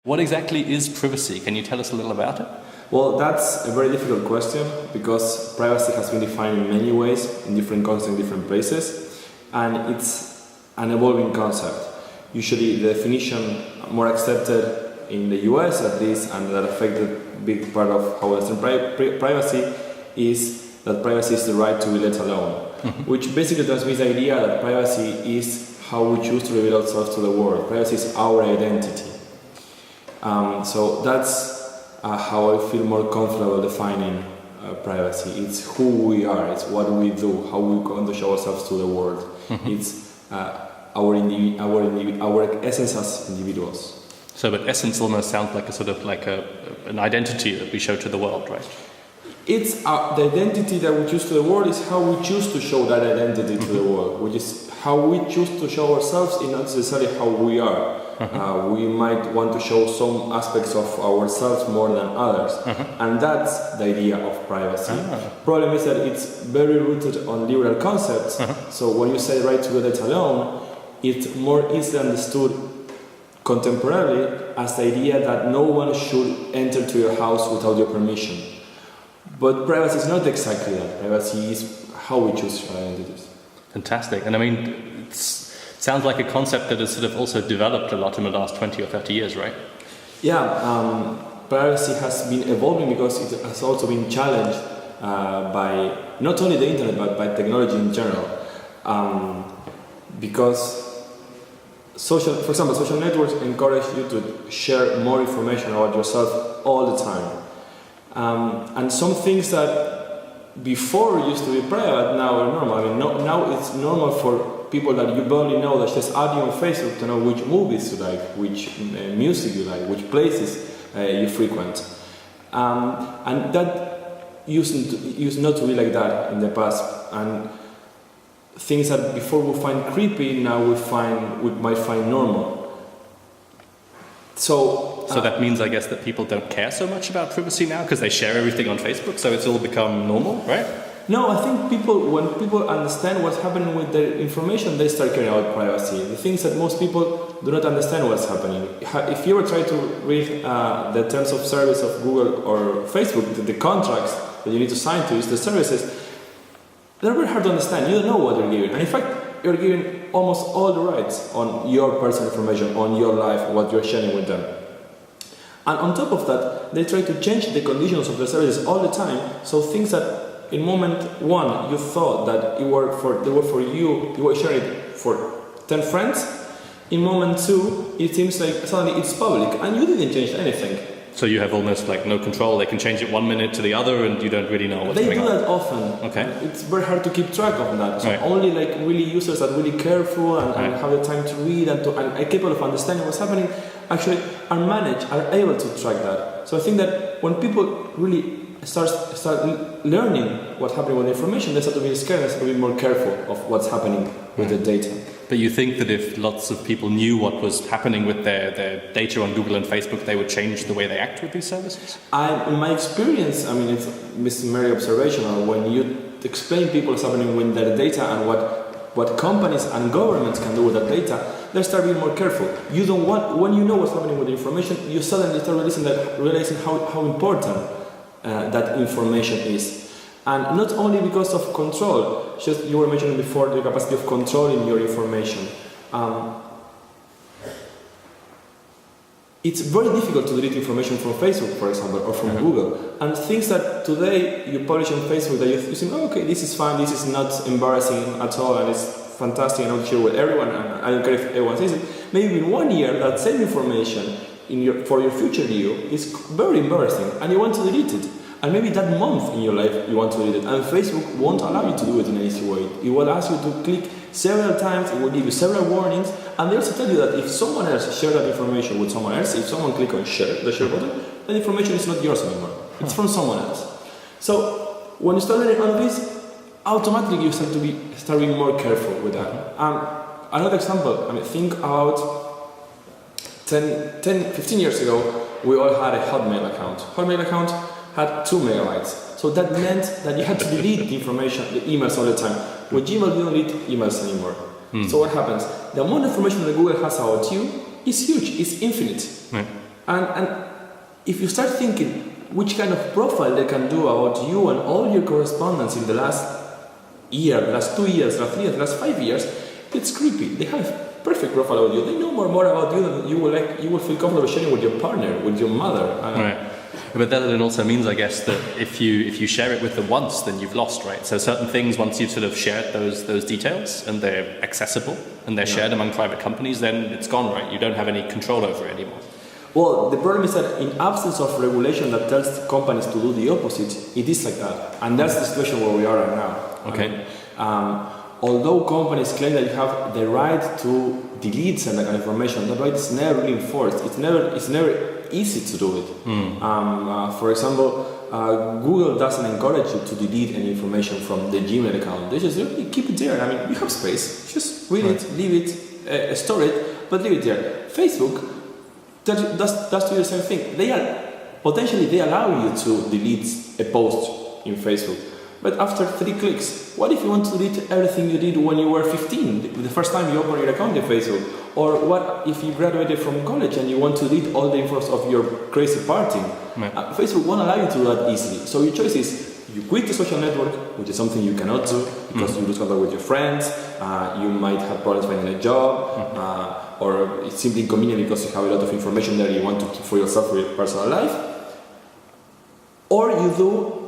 What exactly is privacy? Can you tell us a little about it? Well, that's a very difficult question because privacy has been defined in many ways, in different contexts, in different places, and it's an evolving concept. Usually the definition more accepted in the US at least, and that affected a big part of how we understand privacy, is that privacy is the right to be let alone, which basically transmits the idea that privacy is how we choose to reveal ourselves to the world. Privacy is our identity. So that's how I feel more comfortable defining privacy. It's who we are, it's what we do, how we want to show ourselves to the world. It's our essence as individuals. So, but essence almost sounds like a sort of like an identity that we show to the world, right? It's the identity that we choose to the world is how we choose to show that identity to the world, which is how we choose to show ourselves, and not necessarily how we are. We might want to show some aspects of ourselves more than others, and that's the idea of privacy. Problem is that it's very rooted on liberal concepts, so when you say right to be let alone, it's more easily understood contemporarily as the idea that no one should enter to your house without your permission. But privacy is not exactly that. Privacy is how we choose our identities. Fantastic. And I mean, it sounds like a concept that has sort of also developed a lot in the last 20 or 30 years, right? Yeah, privacy has been evolving because it has also been challenged by not only the internet but by technology in general. Because for example, social networks encourage you to share more information about yourself all the time. And some things that before used to be private now are normal. I mean, now it's normal for people that you barely know that just add you on Facebook to know which movies you like, which music you like, which places you frequent. And that used not to be like that in the past. And things that before we find creepy, now we might find normal. So that means, I guess, that people don't care so much about privacy now because they share everything on Facebook, so it's all become normal, right? No, I think when people understand what's happening with their information, they start caring about privacy. The things that most people do not understand what's happening. If you ever try to read the terms of service of Google or Facebook, the contracts that you need to sign to use the services, they're very hard to understand. You don't know what you're giving. And in fact, you're giving almost all the rights on your personal information, on your life, what you're sharing with them. And on top of that, they try to change the conditions of the services all the time. So things that in moment one you thought that they were for you were sharing it for 10 friends. In moment two, it seems like suddenly it's public, and you didn't change anything. So you have almost like no control. They can change it 1 minute to the other, and you don't really know what's going on. They do that often. Okay. It's very hard to keep track of that. So right. Only like really users that are really careful and have the time to read and are capable of understanding what's happening actually are able to track that. So I think that when people really start learning what's happening with the information, they start to be scared and start to be more careful of what's happening with the data. But you think that if lots of people knew what was happening with their data on Google and Facebook, they would change the way they act with these services? In my experience, I mean, it's very observational. When you explain people what's happening with their data and what companies and governments can do with that data, they start being more careful. You don't want, when you know what's happening with the information, you suddenly start realizing how important that information is. And not only because of control, just you were mentioning before the capacity of controlling your information. It's very difficult to delete information from Facebook, for example, or from Google. And things that today you publish on Facebook that you think, oh, okay, this is fine, this is not embarrassing at all, and it's fantastic, and I'll share with everyone, and I don't care if everyone sees it. Maybe in 1 year, that same information for your future you is very embarrassing, and you want to delete it. And maybe that month in your life you want to delete it, and Facebook won't allow you to do it in an easy way. It will ask you to click several times, it will give you several warnings, and they also tell you that if someone else shares that information with someone else, if someone clicks on the share button, that information is not yours anymore. It's from someone else. So when you start learning all of this, automatically you start being more careful with that. Another example, I mean, think about 15 years ago, we all had a Hotmail account. Hotmail account had 2 megabytes. So that meant that you had to delete the information, the emails all the time. With Gmail, you don't delete emails anymore. So what happens? The amount of information that Google has about you is huge, it's infinite. Right. And if you start thinking which kind of profile they can do about you and all your correspondence in the last year, the last 2 years, last 3 years, last 5 years, it's creepy. They have a perfect profile about you. They know more about you than you will feel comfortable sharing with your partner, with your mother. Right. But that then also means, I guess, that if you share it with them once, then you've lost, right? So certain things, once you've sort of shared those details and they're accessible and they're shared among private companies, then it's gone, right? You don't have any control over it anymore. Well, the problem is that in absence of regulation that tells companies to do the opposite, it is like that. And that's the situation where we are right now. Okay. Although companies claim that you have the right to delete some kind of information, that right is never really enforced. It's never easy to do it. For example, Google doesn't encourage you to delete any information from the Gmail account. They just keep it there. I mean, you have space. Just read it, leave it, store it, but leave it there. Facebook does do the same thing. They allow you to delete a post in Facebook. But after 3 clicks, what if you want to delete everything you did when you were 15, the first time you opened your account in Facebook? Or what if you graduated from college and you want to delete all the info of your crazy partying? Facebook won't allow you to do that easily. So your choice is you quit the social network, which is something you cannot do because you lose contact with your friends, you might have problems finding a job, or it's simply inconvenient because you have a lot of information there you want to keep for yourself for your personal life. Or you do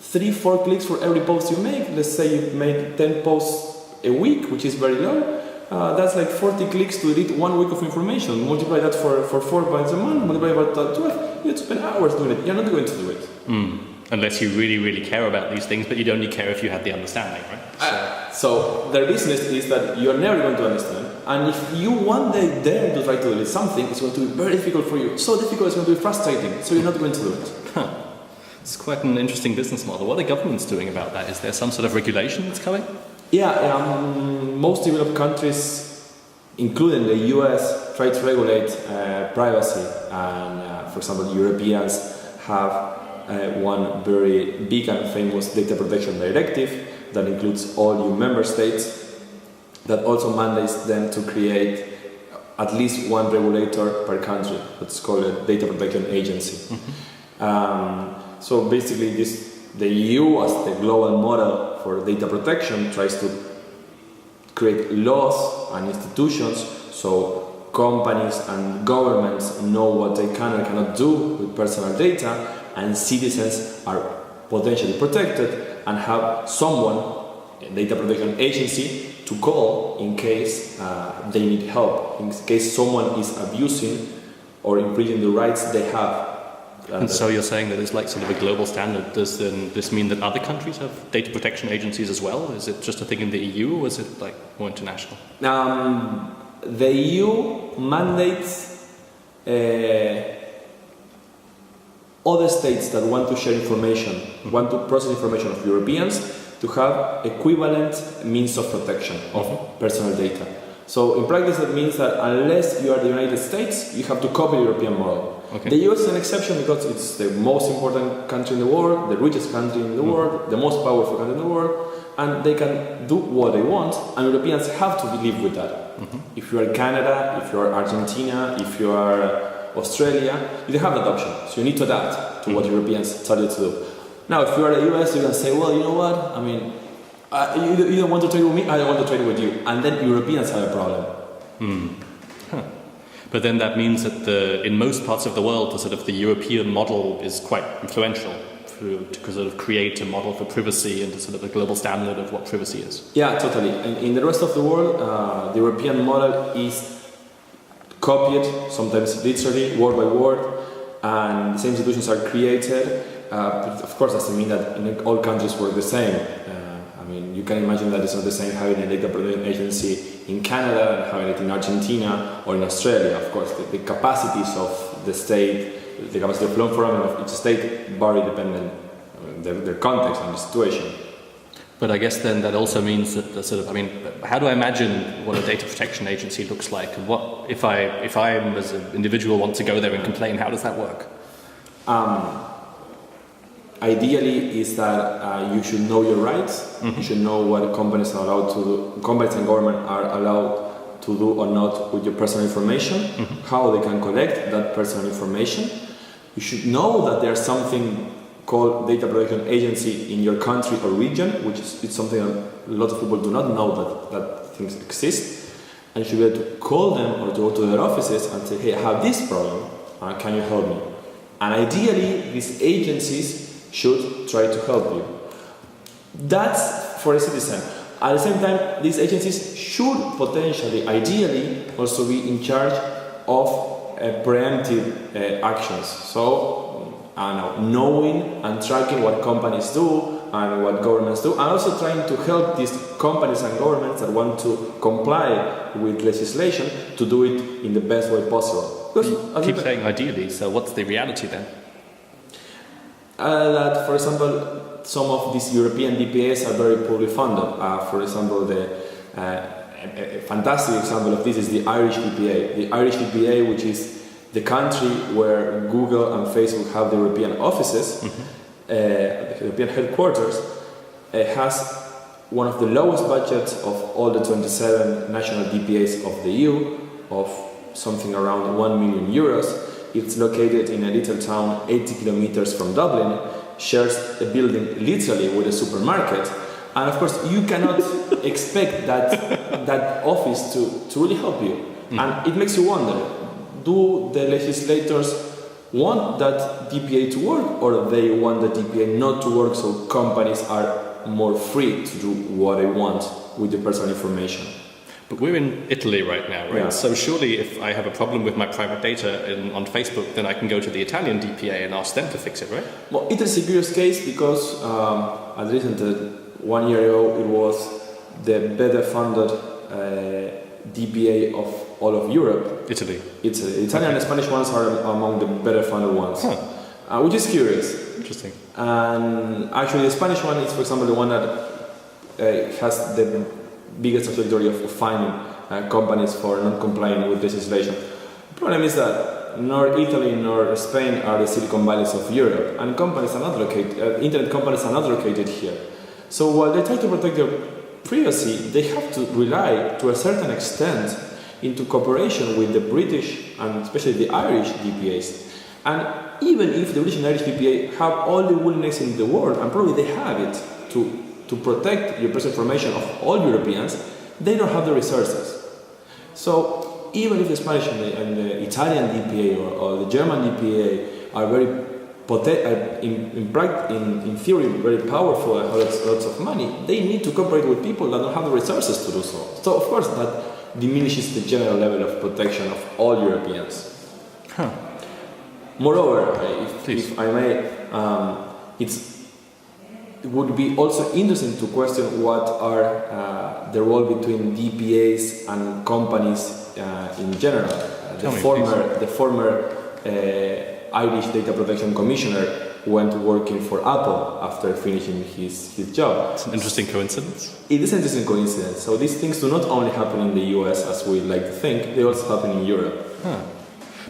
3-4 clicks for every post you make. Let's say you make 10 posts a week, which is very low. That's like 40 clicks to delete 1 week of information. Multiply that for 4 months a month, multiply by 12. You have to spend hours doing it. You're not going to do it. Unless you really, really care about these things, but you'd only care if you had the understanding, right? So their business is that you're never going to understand. And if you one day dare to try to delete something, it's going to be very difficult for you. So difficult, it's going to be frustrating. So you're not going to do it. It's quite an interesting business model. What are governments doing about that? Is there some sort of regulation that's coming? Yeah, most developed countries, including the US, try to regulate privacy. And for example, Europeans have one very big and famous data protection directive that includes all EU member states, that also mandates them to create at least one regulator per country. That's called a data protection agency. So basically the EU as the global model for data protection tries to create laws and institutions so companies and governments know what they can and cannot do with personal data, and citizens are potentially protected and have someone, a data protection agency, to call in case they need help, in case someone is abusing or infringing the rights they have. And so you're saying that it's like sort of a global standard. Does then this mean that other countries have data protection agencies as well? Is it just a thing in the EU, or is it like more international? The EU mandates other states that want to share information, want to process information of Europeans, to have equivalent means of protection of personal data. So in practice that means that unless you are the United States, you have to copy the European model. The US is an exception because it's the most important country in the world, the richest country in the world, the most powerful country in the world, and they can do what they want, and Europeans have to live with that. If you are Canada, if you are Argentina, if you are Australia, you don't have that option, so you need to adapt to what Europeans started to do. Now, if you are the US, you can say, well, you know what, I mean, you don't want to trade with me, I don't want to trade with you, and then Europeans have a problem. But then that means that in most parts of the world, the European model is quite influential to sort of create a model for privacy and sort of a global standard of what privacy is. Yeah, totally. And in the rest of the world, the European model is copied, sometimes literally, word by word, and the same institutions are created. But of course, doesn't mean that in all countries work the same. I mean, you can imagine that it's not the same having a data protection agency in Canada and having it in Argentina or in Australia. Of course, the capacities of the state, the capacity of law enforcement of each state vary depending on their context and the situation. But I guess then that also means that how do I imagine what a data protection agency looks like? And what if I as an individual want to go there and complain? How does that work? Ideally, is that you should know your rights. You should know what companies are allowed to do. Companies and government are allowed to do or not with your personal information, how they can collect that personal information. You should know that there's something called data protection agency in your country or region, which is it's something that a lot of people do not know that things exist. And you should be able to call them or to go to their offices and say, hey, I have this problem, can you help me? And ideally, these agencies should try to help you. That's for a citizen. At the same time, these agencies should potentially, ideally, also be in charge of preemptive actions. So, knowing and tracking what companies do and what governments do, and also trying to help these companies and governments that want to comply with legislation to do it in the best way possible. You keep saying ideally, so what's the reality then? That, for example, some of these European DPAs are very poorly funded. For example, a fantastic example of this is the Irish DPA. The Irish DPA, which is the country where Google and Facebook have the European offices, the European headquarters, has one of the lowest budgets of all the 27 national DPAs of the EU, of something around 1 million euros. It's located in a little town 80 kilometers from Dublin, shares a building literally with a supermarket, and of course you cannot expect that office to really help you. And it makes you wonder, do the legislators want that DPA to work, or they want the DPA not to work so companies are more free to do what they want with the personal information? But we're in Italy right now, right? Yeah. So surely if I have a problem with my private data on Facebook, then I can go to the Italian DPA and ask them to fix it, right? Well, Italy's a curious case because at least 1 year ago it was the better funded DPA of all of Italian and Spanish ones are among the better funded ones, which is curious. Interesting. And actually the Spanish one is, for example, the one that has the biggest trajectory of fining companies for not complying with legislation. The problem is that nor Italy nor Spain are the Silicon Valleys of Europe, and companies are not located, internet companies are not located here. So while they try to protect their privacy, they have to rely to a certain extent into cooperation with the British and especially the Irish DPAs. And even if the British and Irish DPA have all the willingness in the world, and probably they have it, to protect your personal information of all Europeans, they don't have the resources. So even if the Spanish and the Italian DPA or the German DPA are very in theory very powerful and have lots of money, they need to cooperate with people that don't have the resources to do so. So of course that diminishes the general level of protection of all Europeans. Moreover, if I may, it would be also interesting to question what are the role between DPAs and companies in general. The former Irish Data Protection Commissioner went working for Apple after finishing his job. It's an interesting coincidence. It is an interesting coincidence. So these things do not only happen in the US, as we like to think, they also happen in Europe.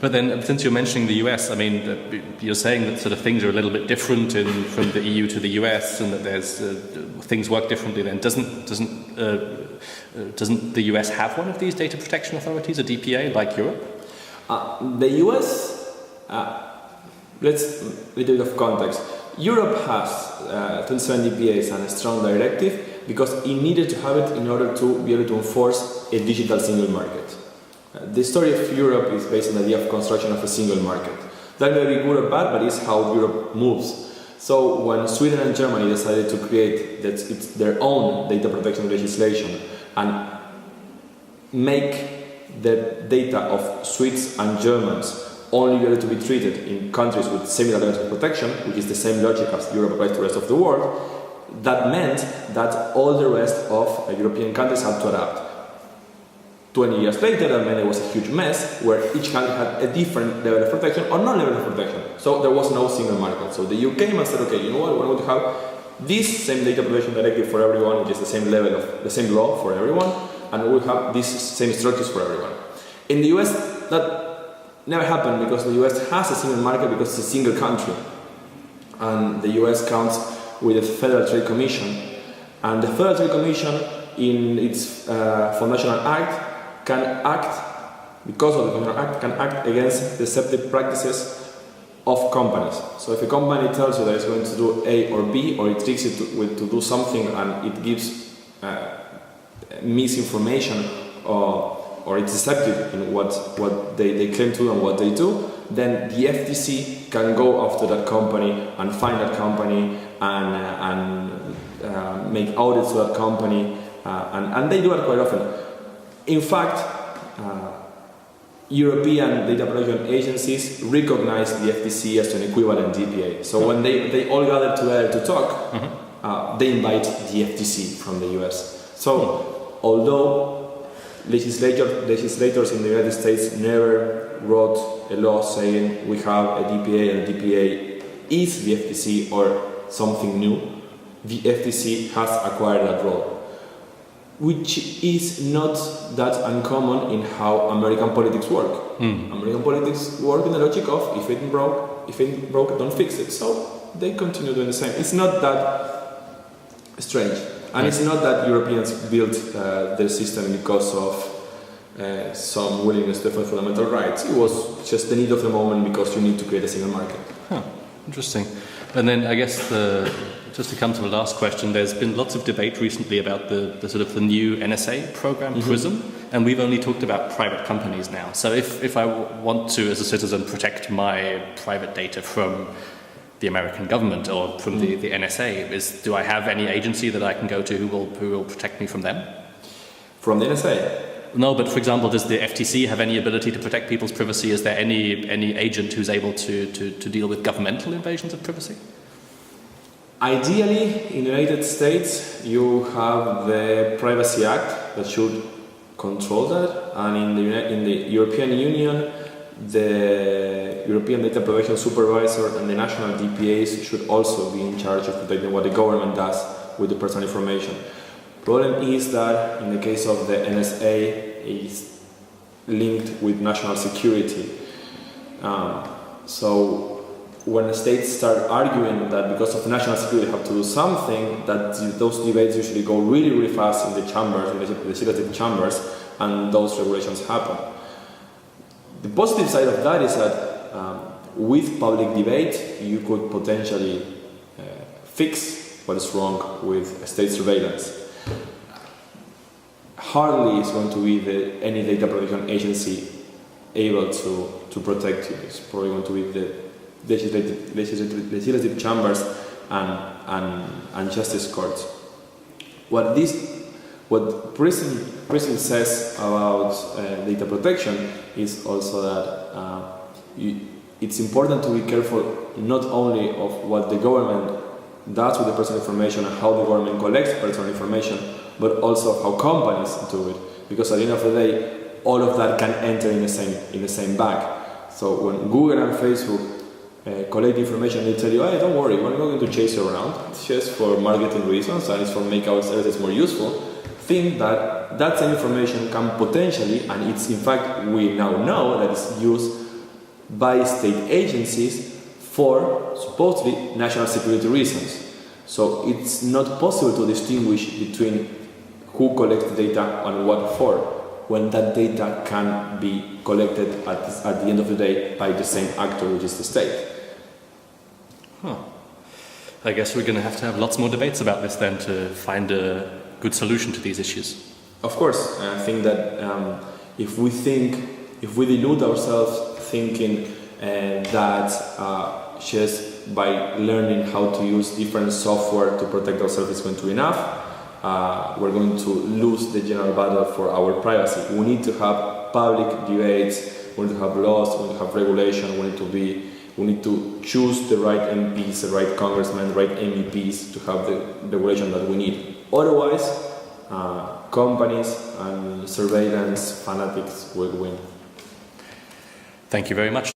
But then, since you're mentioning the US, I mean, you're saying that sort of things are a little bit different from the EU to the US, and that there's things work differently. Then doesn't the US have one of these data protection authorities, a DPA, like Europe? The US, let's a bit of context. Europe has 27 DPAs and a strong directive because it needed to have it in order to be able to enforce a digital single market. The story of Europe is based on the idea of construction of a single market. That may be good or bad, but it's how Europe moves. So when Sweden and Germany decided to create their own data protection legislation and make the data of Swedes and Germans only be able to be treated in countries with similar levels of protection, which is the same logic as Europe applies to the rest of the world, that meant that all the rest of European countries had to adapt. 20 years later, that meant it was a huge mess where each country had a different level of protection or no level of protection. So there was no single market. So the UK came and said, okay, you know what, we're going to have this same data protection directive for everyone, which is the same level of the same law for everyone, and we'll have these same structures for everyone. In the US, that never happened because the US has a single market because it's a single country. And the US counts with the Federal Trade Commission. And the Federal Trade Commission, in its Foundational Act, can act, because of the Consumer Act, can act against deceptive practices of companies. So if a company tells you that it's going to do A or B, or it tricks you to do something and it gives misinformation or it's deceptive in what they claim to do and what they do, then the FTC can go after that company and find that company and make audits to that company, and they do that quite often. In fact, European data protection agencies recognize the FTC as an equivalent DPA. So when they all gather together to talk, they invite the FTC from the US. So although legislators in the United States never wrote a law saying we have a DPA and DPA is the FTC or something new, the FTC has acquired that role, which is not that uncommon in how American politics work. American politics work in the logic of if it broke, don't fix it. So they continue doing the same. It's not that strange. And it's not that Europeans built their system because of some willingness to defend fundamental rights. It was just the need of the moment because you need to create a single market. Interesting. And then I guess just to come to the last question, there's been lots of debate recently about the sort of the new NSA program, PRISM, and we've only talked about private companies now. So if I want to, as a citizen, protect my private data from the American government or from the NSA, do I have any agency that I can go to who will protect me from them? From the NSA? No, but for example, does the FTC have any ability to protect people's privacy? Is there any agent who's able to deal with governmental invasions of privacy? Ideally, in the United States, you have the Privacy Act that should control that, and in the European Union, the European Data Protection Supervisor and the national DPAs should also be in charge of protecting what the government does with the personal information. Problem is that in the case of the NSA, is linked with national security. So when states start arguing that because of national security they have to do something, that those debates usually go really, really fast in the chambers, in the legislative chambers, and those regulations happen. The positive side of that is that with public debate, you could potentially fix what is wrong with state surveillance. Hardly is going to be any data protection agency able to protect you. It's probably going to be the legislative chambers and justice courts. What PRISM says about data protection is also that it's important to be careful not only of what the government does with the personal information and how the government collects personal information, but also how companies do it. Because at the end of the day, all of that can enter in the same bag. So when Google and Facebook collect information, they tell you, hey, don't worry, we're not going to chase you around. It's just for marketing reasons and it's for making our services more useful. Think that same information can potentially, and it's in fact we now know that it's used by state agencies for supposedly national security reasons. So it's not possible to distinguish between who collects the data and what for, when that data can be collected at the end of the day by the same actor, which is the state. I guess we're going to have lots more debates about this then to find a good solution to these issues. Of course, I think that if we delude ourselves thinking that just by learning how to use different software to protect ourselves is going to be enough, we're going to lose the general battle for our privacy. We need to have public debates, we need to have laws, we need to have regulation, we need to choose the right MPs, the right congressmen, the right MEPs to have the regulation that we need. Otherwise, companies and surveillance fanatics will win. Thank you very much.